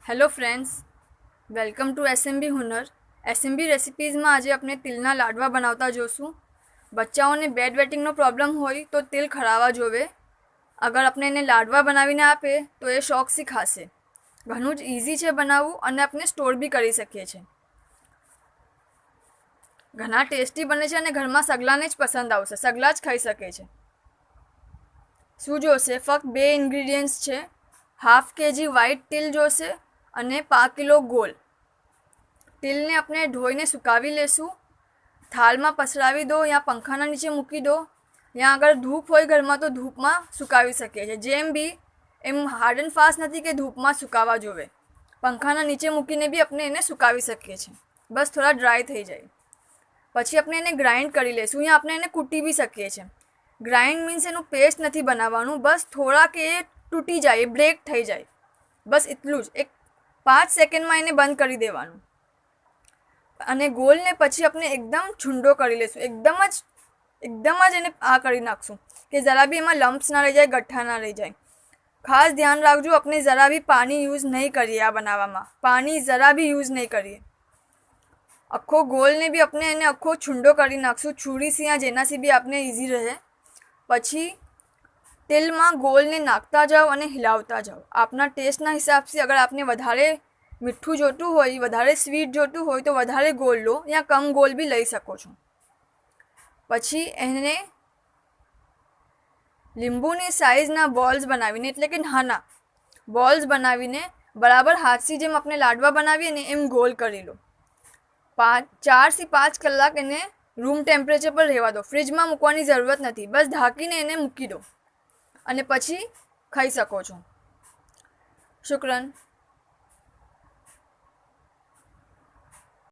Hello friends, welcome to SMB Hunar. SMB રેસિપીઝમાં આજે આપણે તિલના લાડવા બનાવતા જોશું. બચ્ચાઓને બેડ વેટિંગનો પ્રોબ્લેમ હોય તો તિલ ખરાવા જોવે. અગર આપણે એને લાડવા બનાવીને આપે તો એ શોખથી ખાશે. ઘણું જ ઇઝી છે બનાવવું અને આપણે સ્ટોર બી કરી શકીએ છીએ. ઘણા ટેસ્ટી બને છે અને ઘરમાં સગલાને જ પસંદ આવશે, સગલા જ ખાઈ શકે છે. શું જોશે? ફક્ત 2 ઇન્ગ્રીડિયન્ટ્સ છે. 1/2 kg વ્હાઈટ તિલ જોશે અને 5 કિલો ગોળ. તિલને આપણે ધોઈને સુકાવી લેશું. થાળમાં પસરાવી દો યા પંખાના નીચે મૂકી દો, યા અગર ધૂપ હોય ઘરમાં તો ધૂપમાં સુકાવી શકીએ છીએ. જેમ બી એમ હાર્ડ એન્ડ ફાસ્ટ નથી કે ધૂપમાં સુકાવા જોવે. પંખાના નીચે મૂકીને બી આપણે એને સુકાવી શકીએ છીએ, બસ થોડા ડ્રાય થઈ જાય. પછી આપણે એને ગ્રાઇન્ડ કરી લઈશું, યા આપણે એને કૂટી બી શકીએ છીએ. ગ્રાઇન્ડ મીન્સ એનું પેસ્ટ નથી બનાવવાનું, બસ થોડાક એ તૂટી જાય, બ્રેક થઈ જાય, બસ એટલું જ. 5 સેકન્ડમાં એને બંધ કરી દેવાનું. અને ગોળને પછી આપણે એકદમ છૂંડો કરી લઈશું, એકદમ જ એને આ કરી નાખશું કે જરા બી એમાં લમ્પ્સ ના રહી જાય, ગઠ્ઠા ના રહી જાય. ખાસ ધ્યાન રાખજો, આપણે જરા બી પાણી યુઝ નહીં કરીએ આ બનાવવામાં. પાણી જરા બી યુઝ નહીં કરીએ. આખો ગોળને બી આપણે એને આખો છૂંડો કરી નાખશું, છુરીથી યા જેનાથી બી આપણે ઇઝી રહે. પછી તેલમાં ગોળને નાખતા જાઓ અને હિલાવતા જાઓ. આપના ટેસ્ટના હિસાબથી અગર આપને વધારે મીઠું જોતું હોય, વધારે સ્વીટ જોતું હોય તો વધારે ગોળ લો, યા કમ ગોળ બી લઈ શકો છો. પછી એને લીંબુની સાઇઝના બોલ્સ બનાવીને, એટલે કે નાના બોલ્સ બનાવીને બરાબર હાથથી જેમ આપણે લાડવા બનાવીએ ને એમ ગોળ કરી લો. 4 થી 5 કલાક એને રૂમ ટેમ્પરેચર પર રહેવા દો. ફ્રીજમાં મૂકવાની જરૂરત નથી, બસ ઢાંકીને એને મૂકી દો અને પછી ખાઈ શકો છો. શુક્રન.